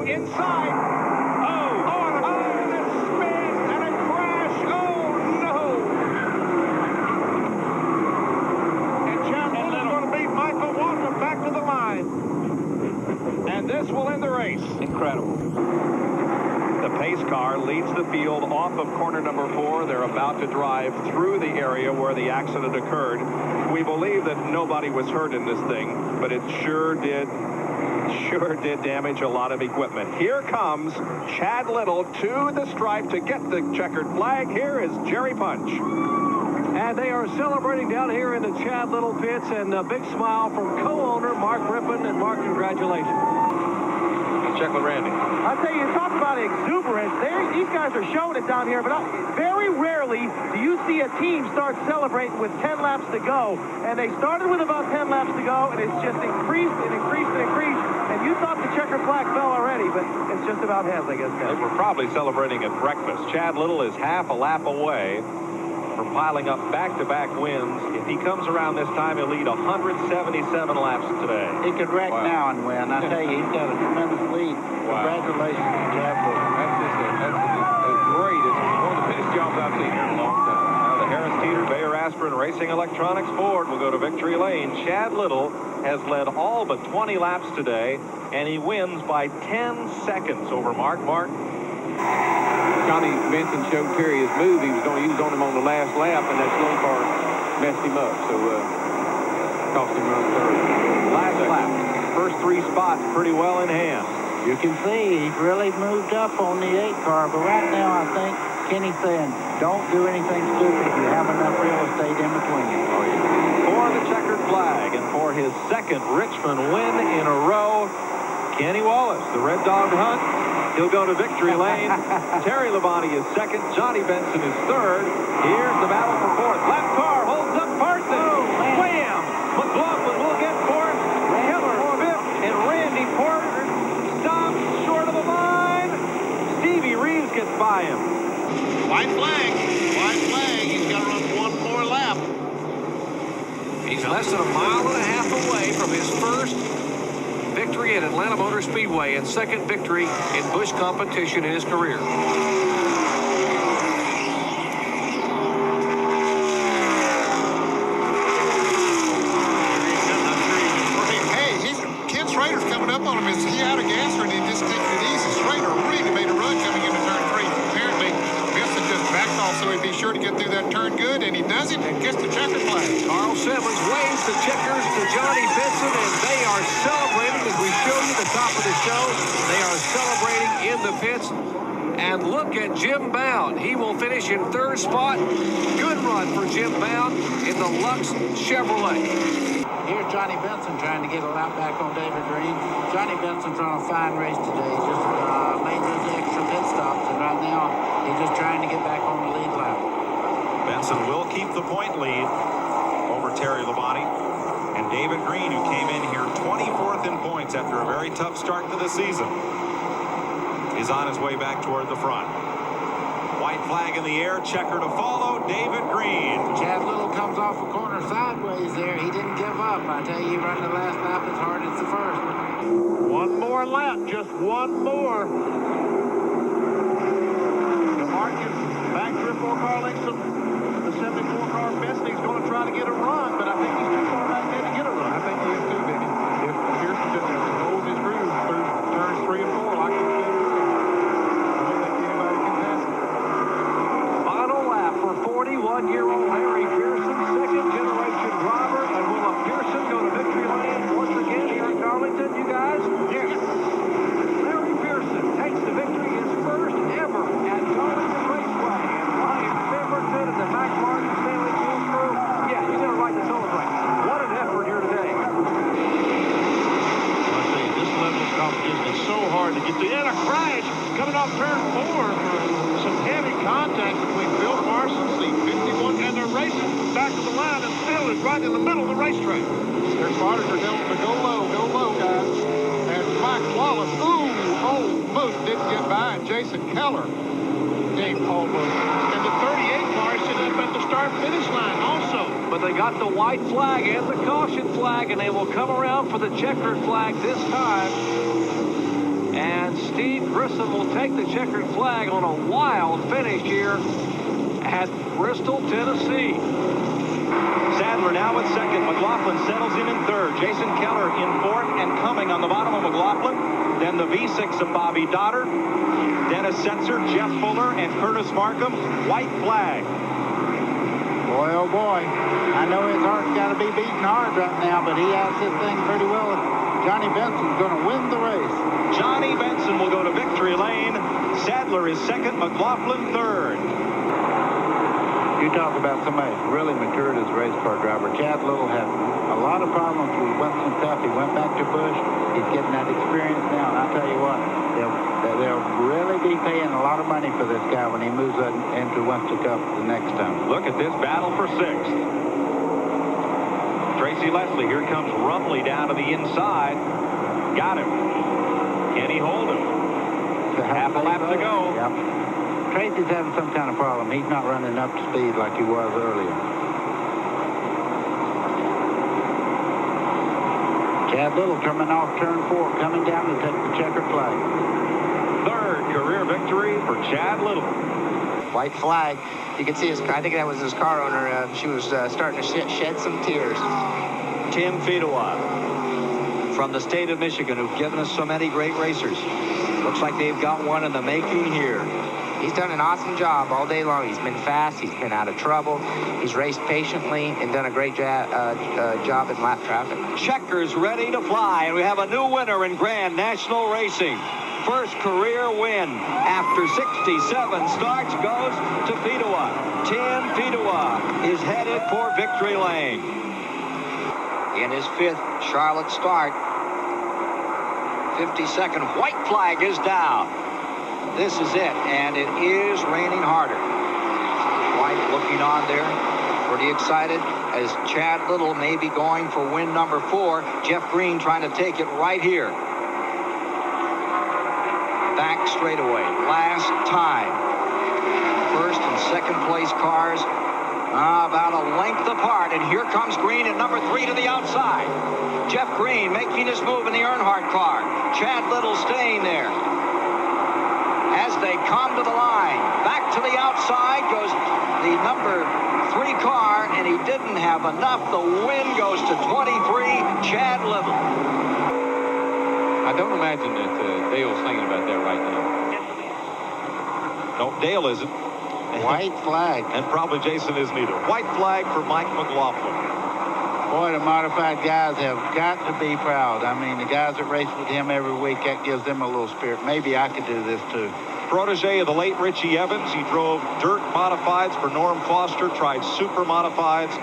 inside. And a spin and a crash. Oh, no. And Chad Little's going to beat Michael Walker back to the line. And this will end the race. Incredible. The pace car leads the field off of corner number 4. They're about to drive through the area where the accident occurred. We believe that nobody was hurt in this thing, but it sure did damage a lot of equipment. Here comes Chad Little to the stripe to get the checkered flag. Here is Jerry Punch. And they are celebrating down here in the Chad Little pits, and a big smile from co-owner Mark Rippon. And Mark, congratulations. Let's check with Randy. I tell you, talk about exuberance. These guys are showing it down here, but very rarely do you see a team start celebrating with 10 laps to go. And they started with about 10 laps to go, and it's just increased and increased and increased. And you thought the checkered flag fell already, but it's just about heads, I guess. They were probably celebrating at breakfast. Chad Little is half a lap away from piling up back-to-back wins. If he comes around this time, he'll lead 177 laps today. He could wreck now and win. I tell you, he's got a tremendous lead. Congratulations to Chad Little. That's great. It's one of the fittest jobs I've seen here in a long time. Now the Harris Teeter Bayer Aspirin Racing Electronics Ford will go to victory lane. Chad Little has led all but 20 laps today, and he wins by 10 seconds over Mark Martin. Johnny Benson showed Terry his move he was going to use on him on the last lap, and that slow car messed him up, so cost him run third. Last lap. First 3 spots pretty well in hand. You can see he's really moved up on the 8 car, but right now I think Kenny's saying, don't do anything stupid. You have enough real estate in between you. Oh, yeah. For the checkered flag and for his second Richmond win in a row, Kenny Wallace, the Red Dog Hunt, he'll go to victory lane. Terry Labonte is second. Johnny Benson is third. Here's the battle for fourth. Left car holds up Pearson. Wham! McLaughlin will get fourth. Keller fifth. And Randy Porter stops short of the line. Stevie Reeves gets by him. White flag. White flag. He's got to run one more lap. He's less than a mile and a half away from his first victory at Atlanta Motor Speedway and second victory in Busch competition in his career. Hey, Ken Schrader's coming up on him. Is he out of gas or did he just take it easy? Schrader really made a run coming into turn 3. Apparently, Benson just backed off so he'd be sure to get through that turn good, and he does it and gets the checker flag. Carl Simmons waves the checkers to Johnny Benson, and they are celebrating as we show you the top of the show. They are celebrating in the pits. And look at Jim Bound. He will finish in third spot. Good run for Jim Bound in the Lux Chevrolet. Here's Johnny Benson trying to get a lap back on David Green. Johnny Benson's run a fine race today. He just made those extra pit stops, and right now he's just trying to get back on the lead lap. Benson will keep the point lead over Terry Labonte. And David Green, who came in here 24th in points after a very tough start to the season, is on his way back toward the front. White flag in the air, checker to follow, David Green. Chad Little comes off a corner sideways there. He didn't give up. I tell you, he ran the last lap as hard as the first. One more lap, just one more. DeMarcus back 3 or 4 car lengths from the 74 car best. He's going to try to get a run, but I think he's too far back there to get a run. I think he is too, baby. If Pearson just holds his groove through turns 3 and 4, like he said, I don't think anybody can pass him. Final lap for 41-year-old Larry Pearson, second-generation driver. And will a Pearson go to victory lane once again here in Darlington, you guys? Yes. Larry Pearson takes the victory, his first ever at Darlington Raceway. And Ryan Pemberton and the Mac Martin Stanley Fuel crew, yeah, you got a right to celebrate. What an effort here today. I tell you, this level of competition is so hard to get to. And a crash coming off turn 4. Some heavy contact between Bill Parsons, the 51, and they're racing back to the line, and Phil is right in the middle of the racetrack. Their spotters are telling them to go low, guys. And Mike Wallace, almost didn't get by, and Jason Keller came almost. And the 38 car is up at the start-finish line also. But they got the white flag and the caution flag, and they will come around for the checkered flag this time. And Steve Grissom will take the checkered flag on a wild finish here at Bristol, Tennessee. Sadler now at second. McLaughlin settles him in third. Jason Keller in fourth and coming on the bottom of McLaughlin. Then the V6 of Bobby Dotter, Dennis Setzer, Jeff Fuller, and Curtis Markham. White flag. Boy, oh boy. I know his heart's got to be beating hard right now, but he has this thing pretty well. Johnny Benson's going to win the race. Johnny Benson will go to victory lane. Sadler is second. McLaughlin third. You talk about somebody who's really matured as a race car driver. Chad Little had a lot of problems with Winston Cup. He went back to Busch. He's getting that experience now. And I'll tell you what, they'll really be paying a lot of money for this guy when he moves into Winston Cup the next time. Look at this battle for sixth. Tracy Leslie, here comes Rumley down to the inside. Got him. Can he hold him? Half a lap to go. Yep. Tracy's having some kind of problem. He's not running up to speed like he was earlier. Chad Little coming off turn 4, coming down to take the checkered flag. Third career victory for Chad Little. White flag. You can see I think that was his car owner. She was starting to shed some tears. Tim Fedewa from the state of Michigan, who've given us so many great racers. Looks like they've got one in the making here. He's done an awesome job all day long. He's been fast. He's been out of trouble. He's raced patiently and done a great job in lap traffic. Checkers ready to fly, and we have a new winner in Grand National Racing. First career win after 67 starts goes to Fedewa. Tim Fedewa is headed for victory lane. In his 5th Charlotte start, 52nd white flag is down. This is it, and it is raining harder. White looking on there, pretty excited as Chad Little may be going for win number 4. Jeff Green trying to take it right here. Back straightaway, last time. First and second place cars about a length apart, and here comes Green at number 3 to the outside. Jeff Green making his move in the Earnhardt car. Chad Little staying there. As they come to the line, back to the outside goes the number 3 car, and he didn't have enough. The win goes to 23, Chad Little. I don't imagine that Dale's thinking about that right now. No, Dale isn't. White flag. And probably Jason isn't either. White flag for Mike McLaughlin. Boy, the modified guys have got to be proud. I mean, the guys that race with him every week, that gives them a little spirit. Maybe I could do this too. Protege of the late Richie Evans. He drove dirt modifieds for Norm Foster, tried super modifieds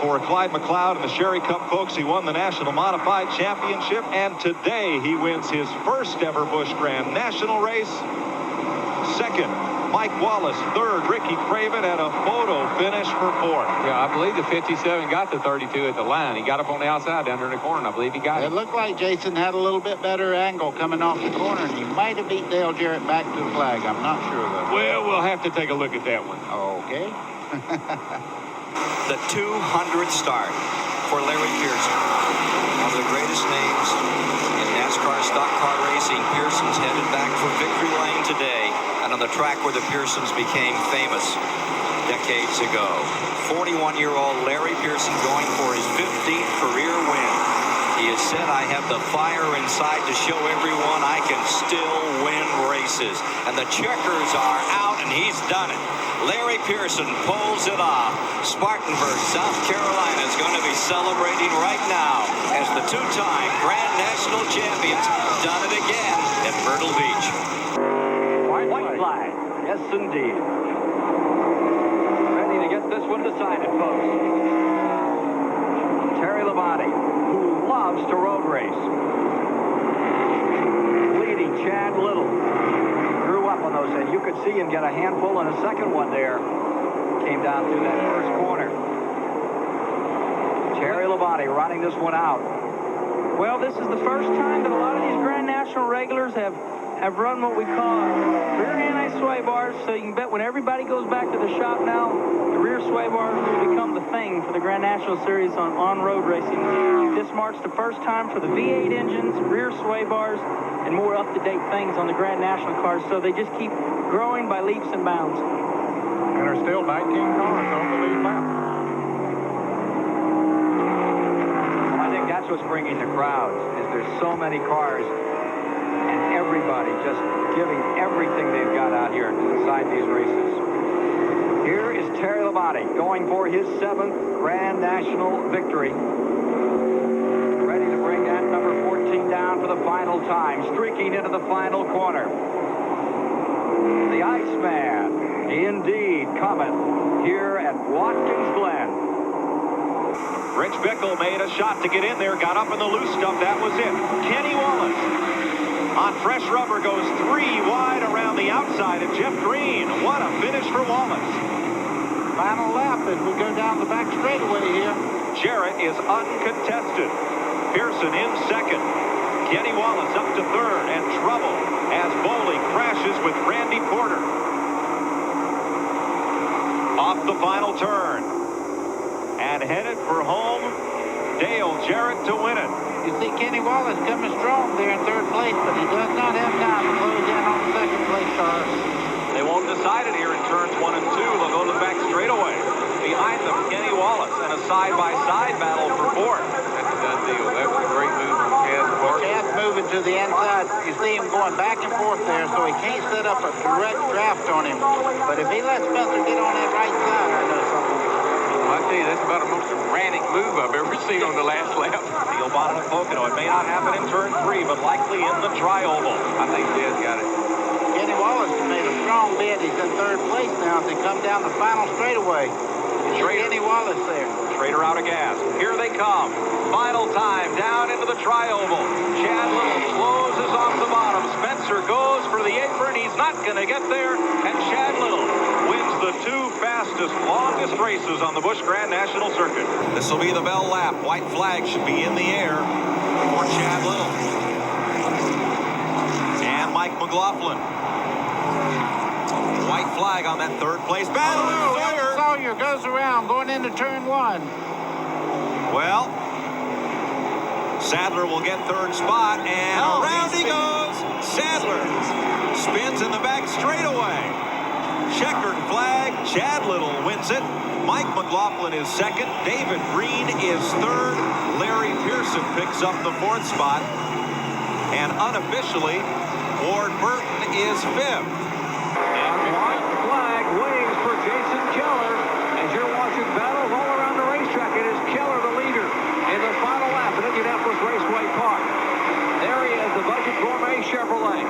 for Clyde McLeod and the Sherry Cup folks. He won the National Modified Championship, and today he wins his first ever Busch Grand National race. Second, Mike Wallace. Third, Ricky Craven, and a photo finish for 4th. Yeah, I believe the 57 got the 32 at the line. He got up on the outside down there in the corner, and I believe he got it. It looked like Jason had a little bit better angle coming off the corner, and he might have beat Dale Jarrett back to the flag. I'm not sure, though. Well, we'll have to take a look at that one. Okay. The 200th start for Larry Pearson. One of the greatest names in NASCAR stock car racing. Pearson's headed back for victory lane today, and on the track where the Pearsons became famous decades ago. 41-year-old Larry Pearson going for his 15th career win. He has said, "I have the fire inside to show everyone I can still win races." And the checkers are out, and he's done it. Larry Pearson pulls it off. Spartanburg, South Carolina is going to be celebrating right now as the 2-time Grand National champions done it again at Myrtle Beach. White flag. Yes, indeed. Ready to get this one decided, folks. Terry Labonte, who loves to road race, leading Chad Little. Grew up on those, and you could see him get a handful and a second one there. Came down through that first corner. Terry Labonte running this one out. Well, this is the first time that a lot of these Grand National regulars have run what we call rear anti-sway bars, so you can bet when everybody goes back to the shop now, the rear sway bars will become the thing for the Grand National Series on road racing. This this marks the first time for the V8 engines, rear sway bars, and more up-to-date things on the Grand National cars, so they just keep growing by leaps and bounds. And there's still 19 cars on the lead lap. Well, I think that's what's bringing the crowds, is there's so many cars and everybody just giving everything they've got out here inside these races. Here is Terry Labonte going for his 7th Grand National victory. Ready to bring that number 14 down for the final time, streaking into the final corner. The Iceman, indeed, cometh here at Watkins Glen. Rich Bickle made a shot to get in there, got up in the loose stuff. That was it. Kenny Wallace on fresh rubber goes 3 wide around the outside of Jeff Green. What a finish for Wallace. Final lap as we go down the back straightaway here. Jarrett is uncontested. Pearson in second. Kenny Wallace up to third, and trouble as Bowley crashes with Randy Porter. Off the final turn. And headed for home, Dale Jarrett to win it. You see Kenny Wallace coming strong there in 3rd place, but he does not have time to close in on the 2nd place car. They won't decide it here in turns 1 and 2. They'll go to the back straightaway. Behind them, Kenny Wallace, and a side-by-side battle for 4th. That's a done deal. That was a great move from Chad's part. Chad's moving to the inside. You see him going back and forth there, so he can't set up a direct draft on him. But if he lets Spencer get on that right side, I know something. I tell you, that's about the most erratic move I've ever seen on the last lap. Steel bonnet of Pocono. It may not happen in turn 3, but likely in the tri-oval. I think Chad's got it. Kenny Wallace has made a strong bid. He's in 3rd place now as they come down the final straightaway. Kenny Wallace there. Schrader out of gas. Here they come. Final time down into the tri-oval. Chad Little closes off the bottom. Spencer goes for the apron. He's not going to get there. And Chad Little wins the 2 fastest, longest races on the Busch Grand National Circuit. This will be the bell lap. White flag should be in the air for Chad Little. And Mike McLaughlin. White flag on that 3rd place battle. Sawyer goes around going into turn 1. Well, Sadler will get 3rd spot, and around he goes. Sadler spins in the back straightaway. Checkered flag. Chad Little wins it. Mike McLaughlin is 2nd. David Green is 3rd. Larry Pearson picks up the 4th spot. And unofficially, Ward Burton is 5th. And white flag waves for Jason Keller. As you're watching battles all around the racetrack, it is Keller the leader in the final lap at Indianapolis Raceway Park. There he is, the Budget Gourmet Chevrolet.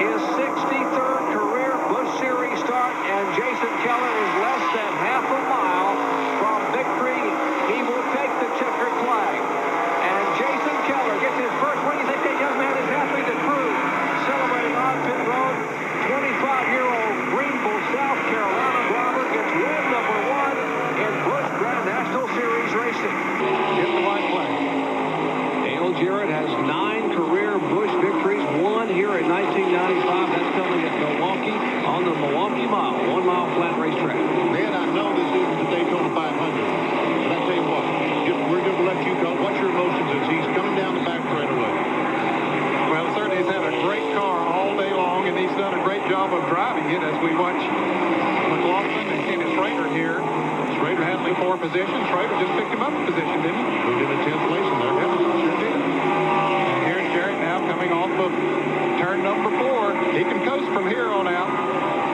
His 63rd career Busch Series start, and Jason Keller is less than half a mile from victory. He will take the checkered flag. And Jason Keller gets his first win. You think that young man is happy to prove, celebrating on pit road. 25-year-old Greenville, South Carolina driver gets win number 1 in Busch Grand National Series racing. Get the white flag. Dale Jarrett has 9 career Busch victories, 1 here in 1995. That's coming at Milwaukee on the Milwaukee Mile, 1 mile flat racetrack. Man, I know this isn't the Daytona 500, but I tell you what, we're going to let you go. What's your emotions as he's coming down the back straightaway? Well, certainly he's had a great car all day long, and he's done a great job of driving it as we watch McLaughlin and Kenny Schrader here. Schrader handling 4 positions. Schrader just picked him up a position, didn't he? Moved in the 10th place in there. Sure did. And here's Jarrett now coming off of turn number 4. He can coast from here on out,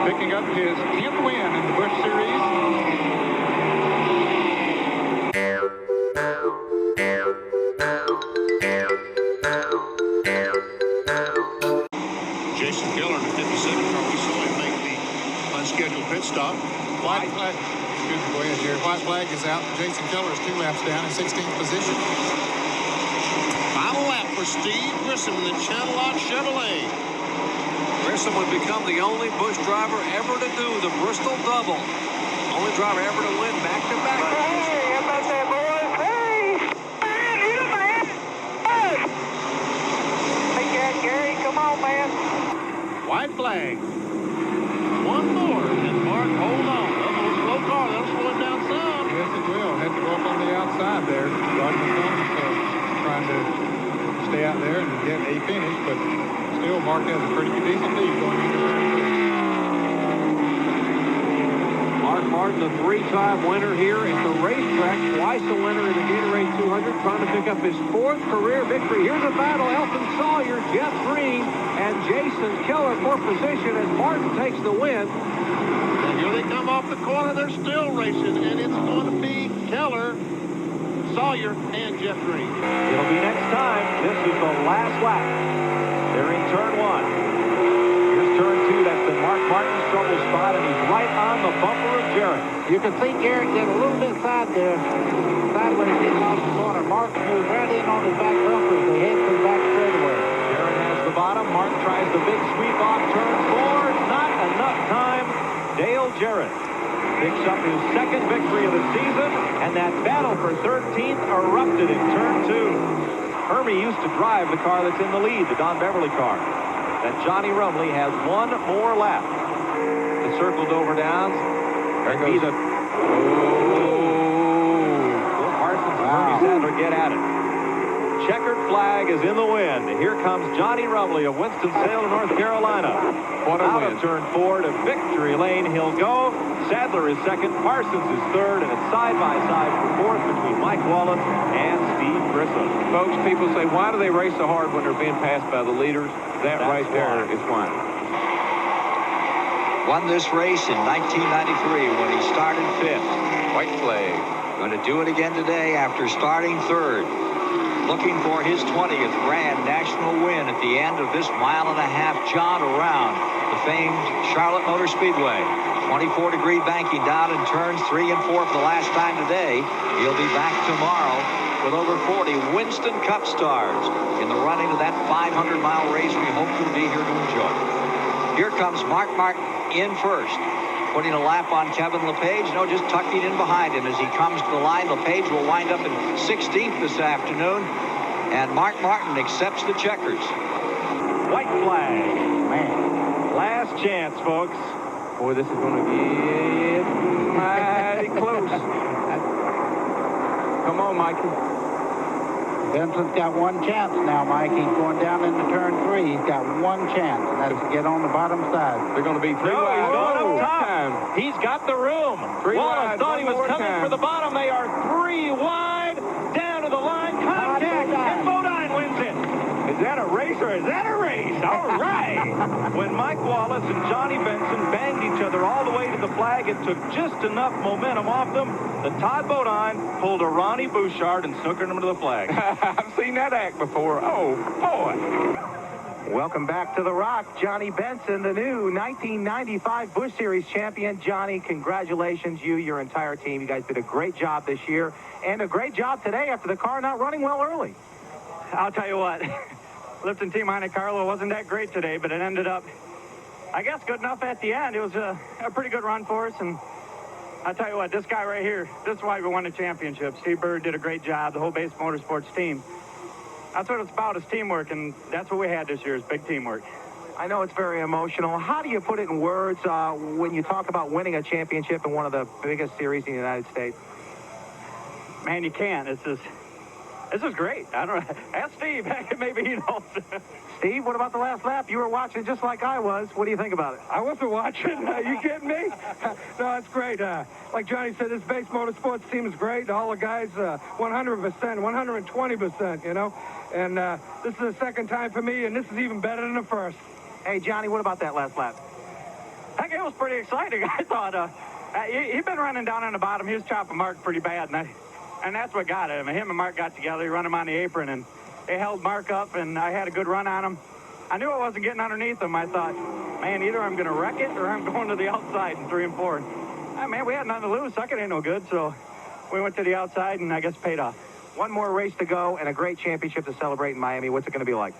picking up his 10th win in the Busch Series. Jason Keller in the 52nd car. We saw him make the unscheduled pit stop. White flag. Excuse me, go ahead, Jerry. White flag is out. Jason Keller is 2 laps down in 16th position. Final lap for Steve Grissom in the Channelot Chevrolet. Grissom would become the only Busch driver ever to do the Bristol double. Only driver ever to win back-to-back. Hey, how about that, boys? Hey! Man, hit him, man! Hey, Gary, come on, man. White flag. One more. And Mark, hold on. That was a slow car. That'll slow him down some. Yes, it will. Had to go up on the outside there. Starting to stay out there and get a finish, but still Mark has a pretty decent lead going into turn 3. Mark Martin, the 3-time winner here at the racetrack, twice a winner in the Gatorade 200, trying to pick up his 4th career victory. Here's a battle. Elton Sawyer, Jeff Green, and Jason Keller for position as Martin takes the win. And here they come off the corner. They're still racing, and it's going to be Keller, Sawyer, and Jeff Green. It'll be next time. This is the last lap. They're in turn 1. Here's turn 2. That's the Mark Martin's trouble spot, and he's right on the bumper of Jarrett. You can see Garrett get a little bit sideways getting off the corner. Mark moves right in on his back bumper as they head to the back straightaway. Jarrett has the bottom. Mark tries the big sweep off turn 4. Not enough time. Dale Jarrett picks up his 2nd victory of the season, and that battle for 13th erupted in turn 2. Hermie used to drive the car that's in the lead, the Don Beverly car. That Johnny Rumley has one more lap. The circled over downs. There goes the... Will Parsons and Hermie Sadler get at it. Checkered flag is in the wind. Here comes Johnny Rumley of Winston-Salem, North Carolina. What a Out win. of turn 4 to victory lane he'll go. Sadler is 2nd, Parsons is 3rd, and it's side-by-side for 4th between Mike Wallace and Steve Pearson. Folks, people say, why do they race so hard when they're being passed by the leaders? That's right there is why. Won this race in 1993 when he started 5th. White flag. Going to do it again today after starting 3rd. Looking for his 20th Grand National win at the end of this mile-and-a-half jaunt around the famed Charlotte Motor Speedway. 24-degree banking down in turns 3 and 4 for the last time today. He'll be back tomorrow with over 40 Winston Cup stars in the running of that 500-mile race we hope you'll be here to enjoy. Here comes Mark Martin in first, putting a lap on Kevin LePage. No, just tucking in behind him as he comes to the line. LePage will wind up in 16th this afternoon, and Mark Martin accepts the checkers. White flag. Man, last chance, folks. Boy, this is going to get mighty close. Come on, Mikey. Benson's got one chance now, Mike. He's going down into turn 3. He's got one chance, and that's to get on the bottom side. They're going to be 3 No, wide. he's going up top. Time. He's got the room. 3 Wallace wide, thought he was one more coming time. for the bottom. They are 3 wide. Down to the line. Contact. And Bodine wins it. Is that a race or is that a race? All right. When Mike Wallace and Johnny Benson banged each other all the way to the flag, it took just enough momentum off them. The Todd Bodine pulled a Ronnie Bouchard and snookered him to the flag. I've seen that act before. Oh, boy. Welcome back to the Rock. Johnny Benson, the new 1995 Busch Series champion. Johnny, congratulations, your entire team. You guys did a great job this year and a great job today after the car not running well early. I'll tell you what, Lipton Team Monte Carlo wasn't that great today, but it ended up, I guess, good enough at the end. It was a pretty good run for us, and I'll tell you what, this guy right here, this is why we won the championship. Steve Bird did a great job, the whole Base Motorsports team. That's what it's about, is teamwork, and that's what we had this year, is big teamwork. I know it's very emotional. How do you put it in words when you talk about winning a championship in one of the biggest series in the United States? Man, you can't. This is great. I don't know. Ask Steve. Maybe he knows. Steve, what about the last lap? You were watching just like I was. What do you think about it? I wasn't watching. Are you kidding me? No, it's great. Like Johnny said, this Base Motorsports team is great. All the guys, 100%, 120%, you know. And this is the second time for me, and this is even better than the first. Hey, Johnny, what about that last lap? Heck, it was pretty exciting. I thought he'd been running down on the bottom. He was chopping Mark pretty bad, and that's what got him. Him and Mark got together. He run him on the apron, and they held Mark up, and I had a good run on him. I knew I wasn't getting underneath him. I thought, man, either I'm going to wreck it or I'm going to the outside in 3 and 4. Man, we had nothing to lose. Second ain't no good, so we went to the outside, and I guess paid off. One more race to go and a great championship to celebrate in Miami. What's it going to be like?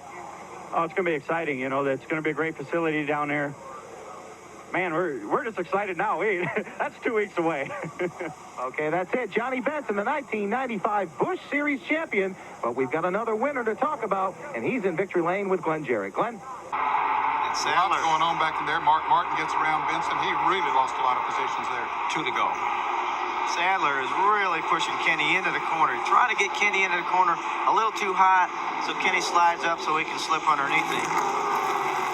Oh, it's going to be exciting. You know, it's going to be a great facility down there. Man, we're just excited now. That's 2 weeks away. Okay, that's it. Johnny Benson, the 1995 Busch Series champion. But we've got another winner to talk about, and he's in victory lane with Glenn Jarrett. Glenn? It's a lot going on back in there. Mark Martin gets around Benson. He really lost a lot of positions there. 2 to go. Sadler is really pushing Kenny into the corner, trying to get Kenny into the corner a little too high. So Kenny slides up so he can slip underneath him.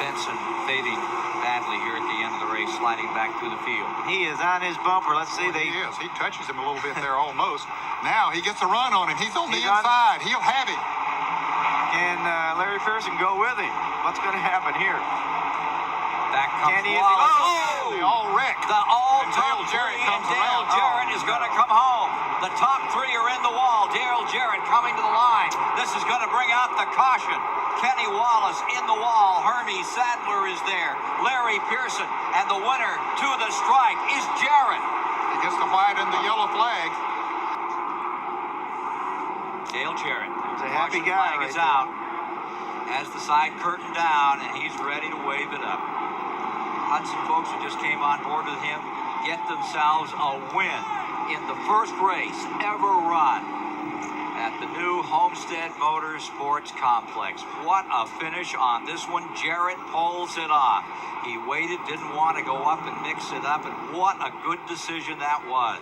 Benson fading badly here at the end of the race, sliding back through the field. He is on his bumper. Let's see. He is. He touches him a little bit there almost. Now he gets a run on him. He's on the inside. He'll have him. Can Larry Pearson go with him? What's going to happen here? Back comes Kenny Wallace. They all wrecked. The all-top Dale Jarrett three, and comes Dale around. Jarrett is going to come home. The top three are in the wall. Dale Jarrett coming to the line. This is going to bring out the caution. Kenny Wallace in the wall. Hermie Sadler is there. Larry Pearson. And the winner to the stripe is Jarrett. He gets the white and the yellow flag. Dale Jarrett. He's a happy Caution guy flag right is there. out. Has the side curtain down, and he's ready to wave it up. Hudson folks who just came on board with him get themselves a win in the first race ever run at the new Homestead Motorsports Complex. What a finish on this one. Jarrett pulls it off. He waited, didn't want to go up and mix it up, and what a good decision that was.